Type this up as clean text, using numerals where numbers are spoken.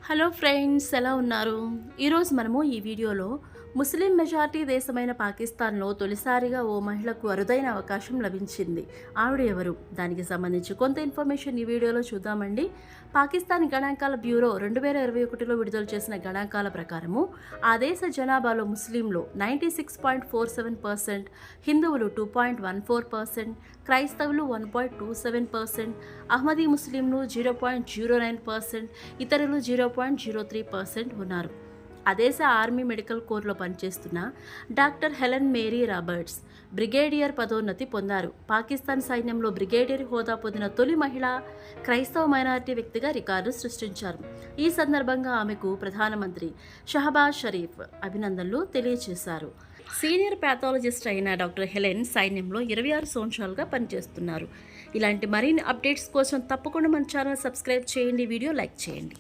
Hello friends, ఎలా ఉన్నారు? ఈరోజు మనము ఈ వీడియోలో ముస్లిం మెజారిటీ దేశమైన పాకిస్తాన్లో తొలిసారిగా ఓ మహిళకు అరుదైన అవకాశం లభించింది. ఆవిడ ఎవరు? దానికి సంబంధించి కొంత ఇన్ఫర్మేషన్ ఈ వీడియోలో చూద్దామండి. పాకిస్తాన్ గణాంకాల బ్యూరో 2021లో విడుదల చేసిన గణాంకాల ప్రకారము ఆ దేశ జనాభాలో ముస్లింలు 96.47%, హిందువులు 2.14%, క్రైస్తవులు 1.27%, అహ్మదీ ముస్లింలు 0.09%, ఇతరులు 0.03% ఉన్నారు. ఆ దేశ ఆర్మీ మెడికల్ కోర్లో పనిచేస్తున్న doctor Helen Mary Roberts brigadier పదోన్నతి పొందారు. పాకిస్తాన్ సైన్యంలో బ్రిగేడియర్ హోదా పొందిన తొలి మహిళ క్రైస్తవ మైనారిటీ వ్యక్తిగా రికార్డు సృష్టించారు. ఈ సందర్భంగా ఆమెకు ప్రధానమంత్రి షహబాజ్ షరీఫ్ అభినందనలు తెలియజేశారు. సీనియర్ ప్యాథాలజిస్ట్ అయిన డాక్టర్ హెలెన్ సైన్యంలో 26 సంవత్సరాలుగా పనిచేస్తున్నారు. ఇలాంటి మరిన్ని అప్డేట్స్ కోసం తప్పకుండా మన ఛానల్ సబ్స్క్రైబ్ చేయండి, వీడియో లైక్ చేయండి.